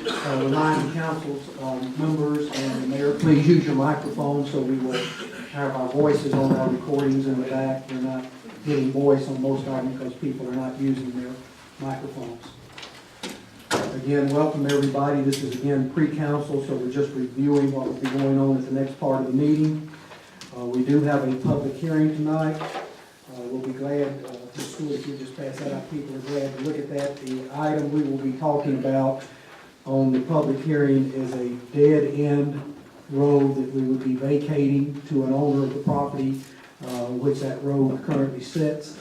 remind the council's members and the mayor, please use your microphone so we will have our voices on our recordings in the back. We're not getting voice on most of them because people are not using their microphones. Again, welcome everybody. This is again pre-council, so we're just reviewing what will be going on at the next part of the meeting. We do have a public hearing tonight. We'll be glad, Ms. Stewart, if you just pass that out, people are glad to look at that. The item we will be talking about on the public hearing is a dead-end road that we would be vacating to an owner of the property, which that road currently sits.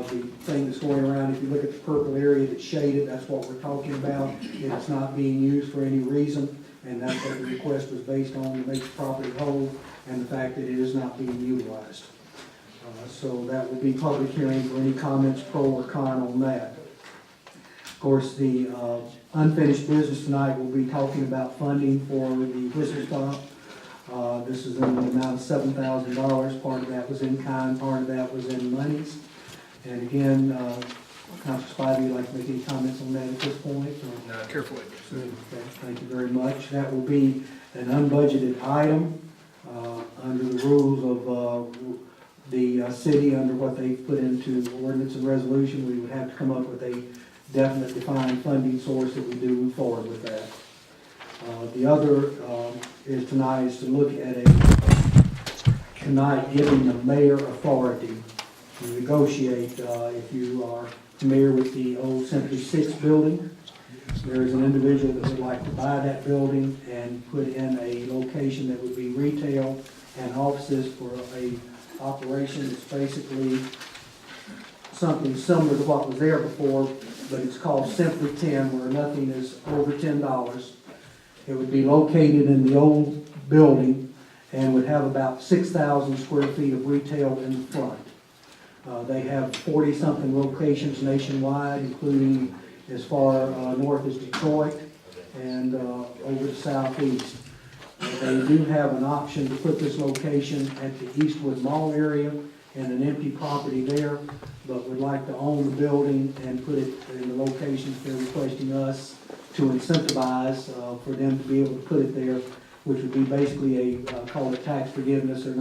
The thing that's going around, if you look at the purple area that's shaded, that's what we're talking about. It's not being used for any reason, and that's what the request was based on, to make the property whole, and the fact that it is not being utilized. So that will be public hearing for any comments, pro or con on that. Of course, the unfinished business tonight, we'll be talking about funding for the whistle stop. This is in the amount of $7,000. Part of that was in kind, part of that was in monies. And again, Councilor Spivey, would you like to make any comments on that at this point? No, carefully. Okay, thank you very much. That will be an unbudgeted item under the rules of the city, under what they put into ordinance and resolution. We would have to come up with a definite defined funding source that we do move forward with that. The other is tonight is to look at tonight giving the mayor authority to negotiate. If you are familiar with the old Century 6 building, there is an individual that would like to buy that building and put in a location that would be retail and offices for a operation that's basically something similar to what was there before, but it's called Simply 10, where nothing is over $10. It would be located in the old building and would have about 6,000 square feet of retail in the front. They have 40-something locations nationwide, including as far north as Detroit and over the southeast. They do have an option to put this location at the Eastwood Mall area and an empty property there, but would like to own the building and put it in the locations they're requesting us to incentivize for them to be able to put it there, which would be basically call it tax forgiveness or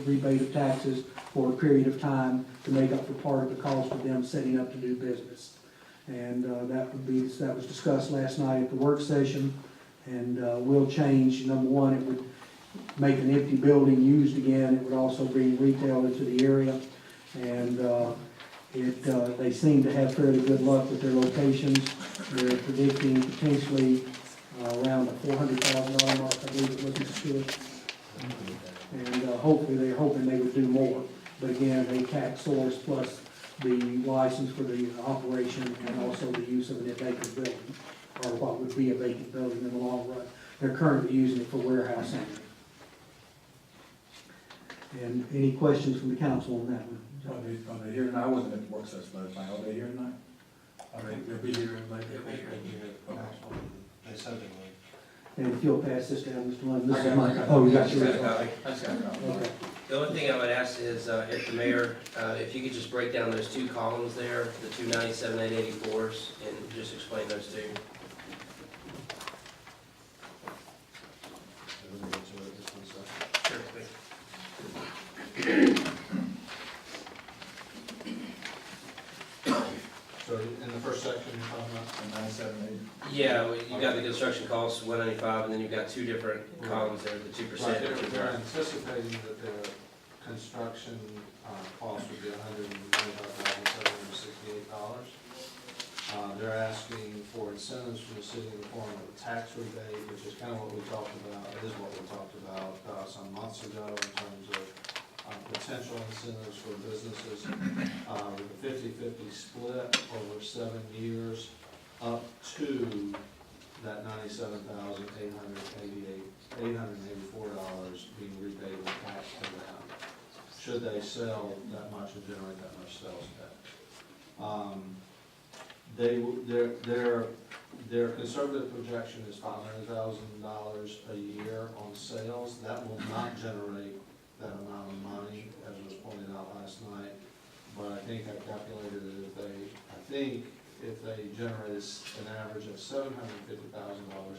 rebate of taxes for a period of time to make up for part of the cost of them setting up to do business. And that was discussed last night at the work session, and will change. Number one, it would make an empty building used again. It would also bring retail into the area, and they seem to have fairly good luck with their locations. They're predicting potentially around the $400,000 mark, I believe it was, Mr. Stewart. And hopefully they're hoping they would do more. But again, a tax source plus the license for the operation and also the use of a vacant building, or what would be a vacant building in the long run. They're currently using it for warehousing. And any questions from the council on that one? Are they here tonight? I wasn't at the work session last night. Are they here tonight? They'll be here in like They said they would. And if you'll pass this down, Mr. Lund, this I is got my, mine. oh, you got I just got a yours. copy. I just got a copy. Okay. The only thing I would ask is if the mayor, if you could just break down those two columns there, the 297, 884s, and just explain those two. Let me get to it just 1 second. Sure, please. So in the first section, you're talking about? 978. Yeah, well, you got the construction costs, 195, and then you've got two different columns there, the 2%. Right, they're anticipating that their construction cost would be $125,768. They're asking for incentives from the city in the form of a tax rebate, which is kind of what we talked about, it is what we talked about some months ago in terms of potential incentives for businesses with a 50-50 split over 7 years up to that $97,884 being rebated and taxed to them, should they sell that much and generate that much sales tax. Their conservative projection is $500,000 a year on sales. That will not generate that amount of money, as was pointed out last night. But I think I calculated it, I think if they generated an average of $750,000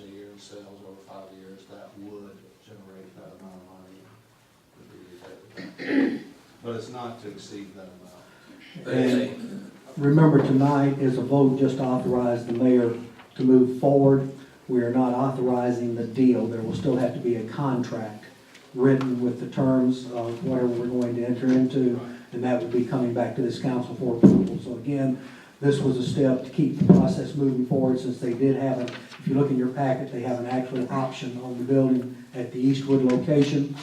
a year in sales over 5 years, that would generate that amount of money. Would be the- But it's not to exceed that amount. But it's a- Remember, tonight is a vote just to authorize the mayor to move forward. We are not authorizing the deal. There will still have to be a contract written with the terms of whatever we're going to enter into, and that would be coming back to this council for approval. So again, this was a step to keep the process moving forward, since they did have a, if you look in your packet, they have an actual option on the building at the Eastwood location,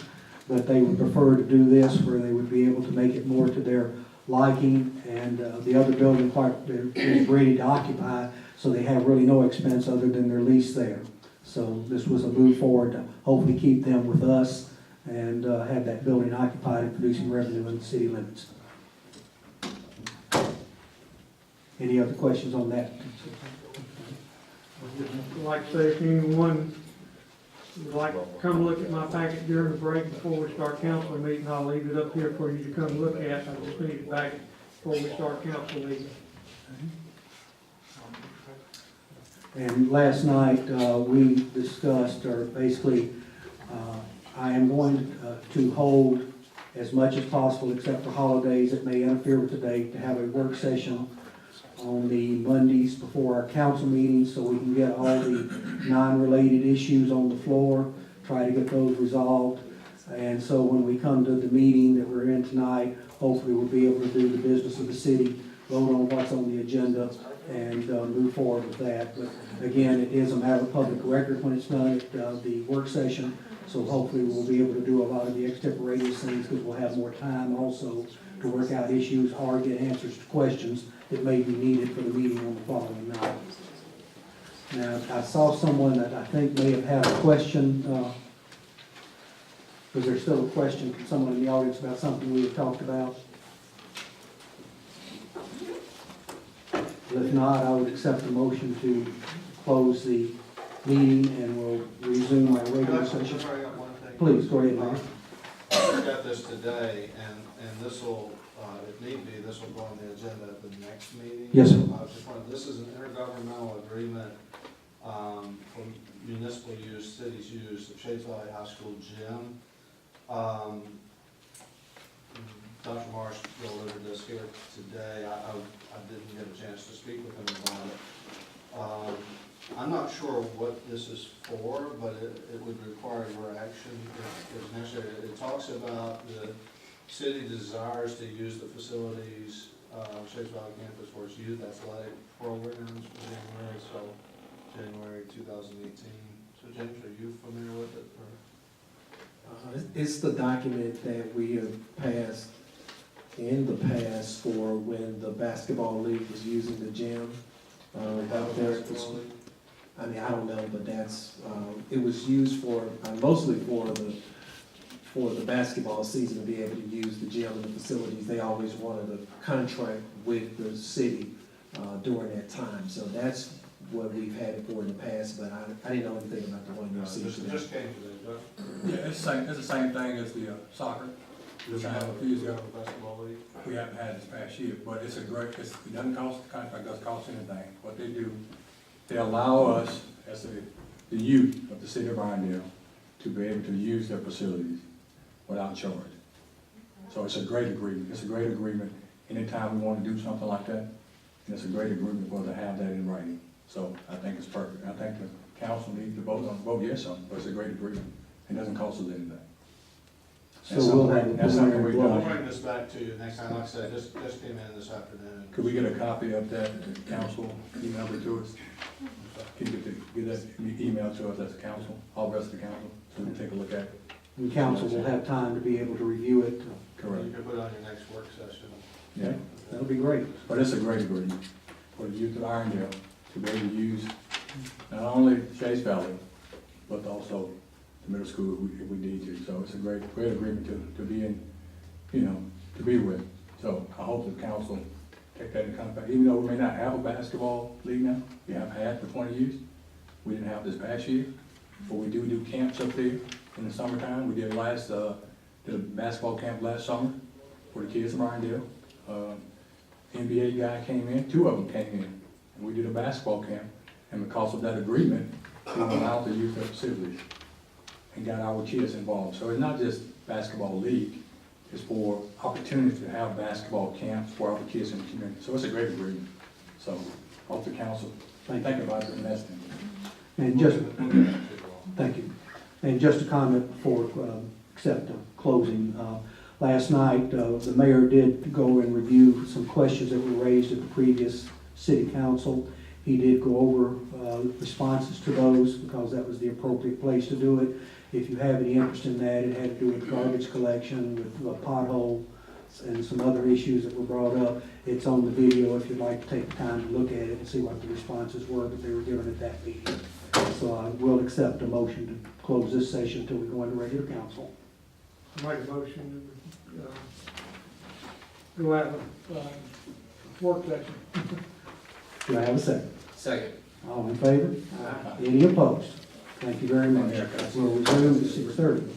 but they would prefer to do this where they would be able to make it more to their liking, and the other building part is ready to occupy, so they have really no expense other than their lease there. So this was a move forward to hopefully keep them with us and have that building occupied and producing revenue in the city limits. Any other questions on that? Like I say, if anyone would like to come look at my packet during the break before we start council meeting, I'll leave it up here for you to come look at. I just need it back before we start council meeting. And last night, we discussed, or basically, I am going to hold as much as possible, except for holidays that may interfere with the date, to have a work session on the Mondays before our council meetings, so we can get all the non-related issues on the floor, try to get those resolved. And so when we come to the meeting that we're in tonight, hopefully we'll be able to do the business of the city, vote on what's on the agenda, and move forward with that. But again, it is a matter of public record when it's done at the work session, so hopefully we'll be able to do a lot of the extemporaneous things, because we'll have more time also to work out issues or get answers to questions that may be needed for the meeting on the following night. Now, I saw someone that I think may have had a question. Was there still a question from someone in the audience about something we had talked about? If not, I would accept the motion to close the meeting, and we'll resume our regular session. Please, go ahead, Mayor. I got this today, and this will, if need be, this will go on the agenda at the next meeting. Yes, sir. This is an intergovernmental agreement for municipal use, cities use, the Shades Valley High School gym. Dr. Marsh delivered this here today. I didn't get a chance to speak with him about it. I'm not sure what this is for, but it would require your action if necessary. It talks about the city desires to use the facilities, Shades Valley campus for its youth athletic programs for January 2018. So James, are you familiar with it? It's the document that we have passed in the past for when the basketball league was using the gym. Out there at the school. I mean, I don't know, but that's, it was used for, mostly for the basketball season, to be able to use the gym and the facilities. They always wanted a contract with the city during that time. So that's what we've had it for in the past, but I didn't know anything about the one you're seeing today. Just came today, Doug. Yeah, it's the same thing as the soccer. Which I have a few years ago. Basketball league. We haven't had this past year, but it's a great, it doesn't cost, the contract doesn't cost anything. What they do, they allow us, as the youth of the city of Irondale, to be able to use their facilities without charge. So it's a great agreement. It's a great agreement. Anytime we want to do something like that, and it's a great agreement for us to have that in writing. So I think it's perfect. I think the council needs to vote yes on it, but it's a great agreement. It doesn't cost us anything. So we'll have That's something we've We'll done. bring this back to you next time. Like I said, just came in this afternoon. Could we get a copy of that, council, email it to us? Can you get that email to us as a council, all the rest of the council, so we can take a look at it? And council will have time to be able to review it. You Correct. can put it on your next work session. Yeah, That'll be great. but it's a great agreement for the youth of Irondale to be able to use not only Shades Valley, but also the middle school if we need to. So it's a great agreement to be in, to be with. So I hope the council take that into account. Even though we may not have a basketball league now, we have had for 20 years. We didn't have this past year, but we do camps up there in the summertime. We did did a basketball camp last summer for the kids of Irondale. NBA guy came in, two of them came in We did a basketball camp, and because of that agreement, we were allowed to use their facilities and got our kids involved. So it's not just basketball league, it's for opportunities to have basketball camps for our kids in the community. So it's a great agreement. So, hope the council think about it and that's it. And just, thank you. And just a comment before, accept the closing. Last night, the mayor did go and review some questions that were raised at the previous city council. He did go over responses to those because that was the appropriate place to do it. If you have any interest in that, it had to do with garbage collection, with potholes, and some other issues that were brought up. It's on the video if you'd like to take the time to look at it and see what the responses were that they were given at that meeting. So I will accept a motion to close this session until we go into regular council. I make a motion to go out of work session. Do I have a second? Second. All in favor? Any opposed? Thank you very much. We'll resume at 6:30.